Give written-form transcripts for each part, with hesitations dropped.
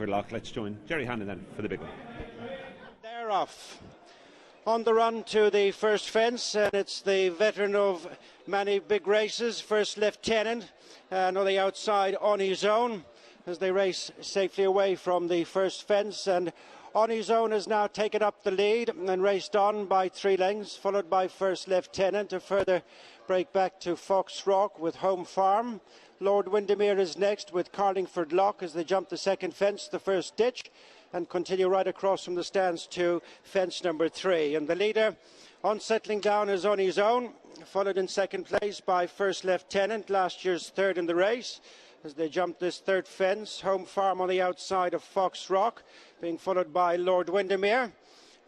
Lough. Let's join Jerry Hannon then for the big one. They're off. On the run to the first fence, and it's the veteran of many big races, First Lieutenant, and on the outside On His Own, as they race safely away from the first fence. And On His Own has now taken up the lead and raced on by 3 lengths, followed by First Lieutenant. A further break back to Fox Rock with Home Farm. Lord Windermere is next with Carlingford Lough as they jump the second fence, the first ditch, and continue right across from the stands to fence number 3. And the leader on settling down is On His Own, followed in second place by First Lieutenant, last year's third in the race, as they jump this third fence. Home Farm on the outside of Fox Rock, being followed by Lord Windermere,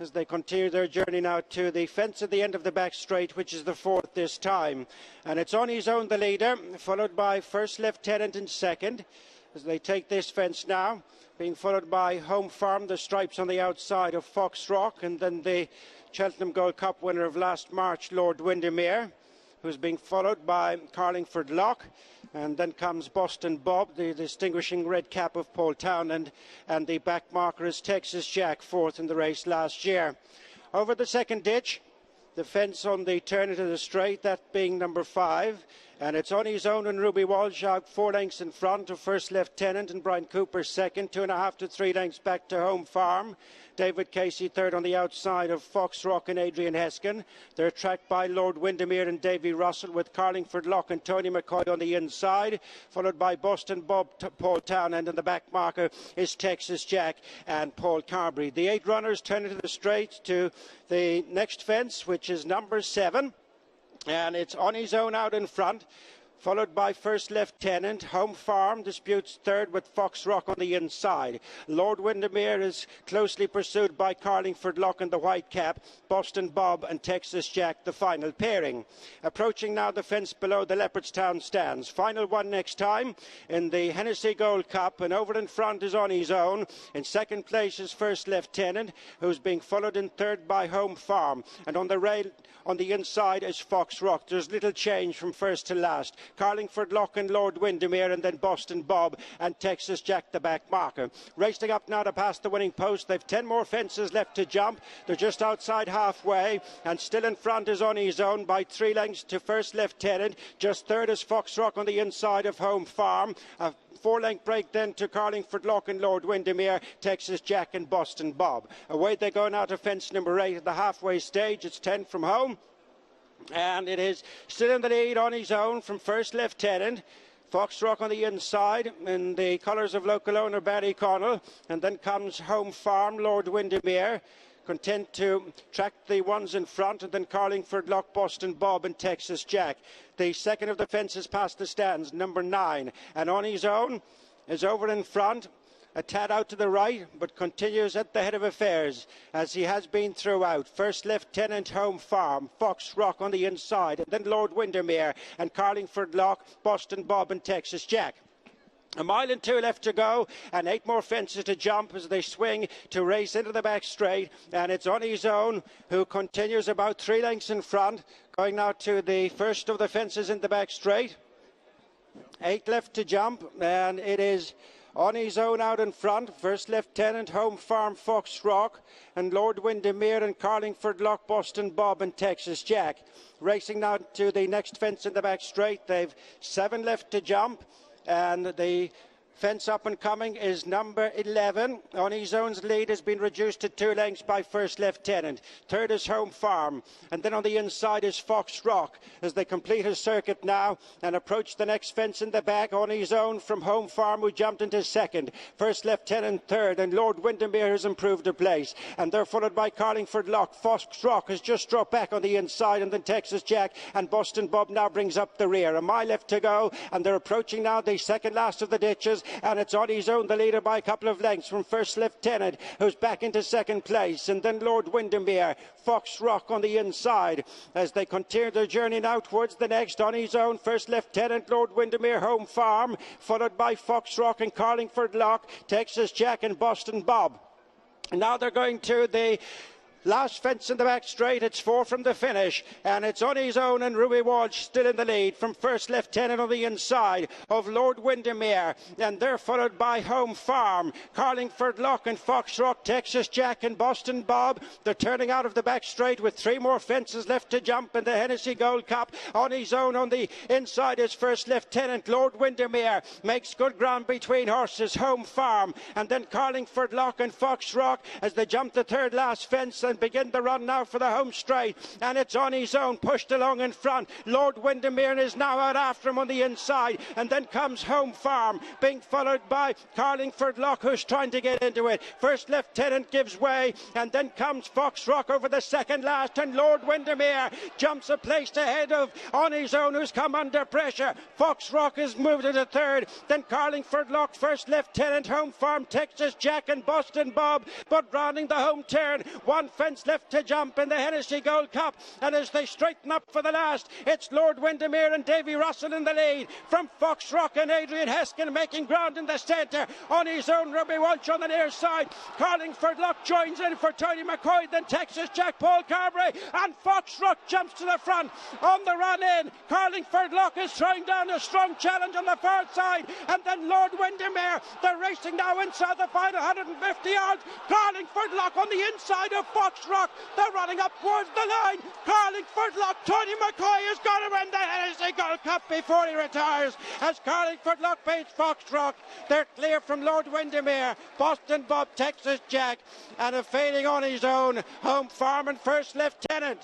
as they continue their journey now to the fence at the end of the back straight, which is the 4th this time. And it's On His Own, the leader, followed by First Lieutenant in second, as they take this fence now, being followed by Home Farm, the stripes on the outside of Fox Rock, and then the Cheltenham Gold Cup winner of last March, Lord Windermere, who's being followed by Carlingford Lough. And then comes Boston Bob, the distinguishing red cap of Paul Townend, and the back marker is Texas Jack, 4th in the race last year. Over the second ditch, the fence on the turn into the straight, that being number 5. And it's On His Own and Ruby Walsh out 4 lengths in front of First Lieutenant and Brian Cooper second, 2.5 to 3 lengths back to Home Farm. David Casey third on the outside of Fox Rock and Adrian Heskin. They're tracked by Lord Windermere and Davy Russell, with Carlingford Lough and Tony McCoy on the inside, followed by Boston Bob, Paul Townend, and the back marker is Texas Jack and Paul Carberry. The 8 runners turn into the straight to the next fence, which is number 7. And it's On His Own out in front, followed by First Lieutenant. Home Farm disputes third with Fox Rock on the inside. Lord Windermere is closely pursued by Carlingford Lough and the white cap, Boston Bob and Texas Jack, the final pairing. Approaching now the fence below the Leopardstown stands. Final one next time in the Hennessy Gold Cup, and over in front is On His Own. In second place is First Lieutenant, who's being followed in third by Home Farm. And on the rail on the inside is Fox Rock. There's little change from first to last. Carlingford Lough and Lord Windermere, and then Boston Bob and Texas Jack, the back marker. Racing up now to pass the winning post. They've 10 more fences left to jump. They're just outside halfway, and still in front is On His Own by 3 lengths to First Lieutenant. Just third is Fox Rock on the inside of Home Farm. 4-length break then to Carlingford Lough and Lord Windermere, Texas Jack and Boston Bob. Away they go now to fence number 8 at the halfway stage. It's 10 from home. And it is still in the lead, On His Own from First Lieutenant. Fox Rock on the inside in the colours of local owner Barry Connell. And then comes Home Farm, Lord Windermere, content to track the ones in front, and then Carlingford Lough, Boston Bob and Texas Jack. The second of the fences past the stands, number 9. And On His Own is over in front, a tad out to the right, but continues at the head of affairs, as he has been throughout. First Lieutenant, Home Farm, Fox Rock on the inside, and then Lord Windermere and Carlingford Lough, Boston Bob and Texas Jack. 1 mile and 2 left to go, and 8 more fences to jump as they swing to race into the back straight. And it's On His Own who continues about 3 lengths in front, going now to the first of the fences in the back straight. 8 left to jump, and it is On His Own out in front. First Lieutenant, Home Farm, Fox Rock, and Lord Windermere and Carlingford Lough, Boston Bob and Texas Jack. Racing now to the next fence in the back straight. They've 7 left to jump, and the fence up and coming is number 11. On His Own's lead has been reduced to 2 lengths by First Lieutenant. Third is Home Farm, and then on the inside is Fox Rock as they complete his circuit now and approach the next fence in the back. On His Own from Home Farm, who jumped into second. First Lieutenant third, and Lord Windermere has improved a place, and they're followed by Carlingford Lough. Fox Rock has just dropped back on the inside, and then Texas Jack and Boston Bob now brings up the rear. 1 mile left to go, and they're approaching now the second last of the ditches. And it's On His Own, the leader, by a couple of lengths from First Lieutenant, who's back into second place, and then Lord Windermere, Fox Rock on the inside as they continue their journey now towards the next. On His Own, First Lieutenant, Lord Windermere, Home Farm, followed by Fox Rock and Carlingford Lough, Texas Jack and Boston Bob. Now they're going to the Last fence in the back straight, it's 4 from the finish, and it's On His Own and Ruby Walsh still in the lead from First Lieutenant on the inside of Lord Windermere, and they're followed by Home Farm, Carlingford Lough and Foxrock, Texas Jack and Boston Bob. They're turning out of the back straight with 3 more fences left to jump in the Hennessy Gold Cup. On His Own on the inside is First Lieutenant. Lord Windermere makes good ground between horses, Home Farm, and then Carlingford Lough and Foxrock as they jump the third last fence and begin the run now for the home straight, and it's On His Own pushed along in front. Lord Windermere is now out after him on the inside, and then comes Home Farm being followed by Carlingford Lough, who's trying to get into it. First Lieutenant gives way, and then comes Foxrock over the second last, and Lord Windermere jumps a place ahead of On His Own, who's come under pressure. Foxrock is moved to the third, then Carlingford Lough, First Lieutenant, Home Farm, Texas Jack and Boston Bob, but rounding the home turn, 1 fence left to jump in the Hennessy Gold Cup, and as they straighten up for the last, it's Lord Windermere and Davy Russell in the lead from Foxrock and Adrian Heskin making ground in the centre. On His Own, Ruby Walsh on the near side. Carlingford Lough joins in for Tony McCoy, then Texas Jack, Paul Carberry, and Foxrock jumps to the front on the run in. Carlingford Lough is throwing down a strong challenge on the far side, and then Lord Windermere. They're racing now inside the final 150 yards. Carlingford Lough on the inside of Foxrock. They're running up towards the line. Carlingford Lough, Tony McCoy is going to win the Hennessy Gold Cup before he retires as Carlingford Lough beats Foxrock. They're clear from Lord Windermere, Boston Bob, Texas Jack, and a failing On His Own, Home Farm and First Lieutenant.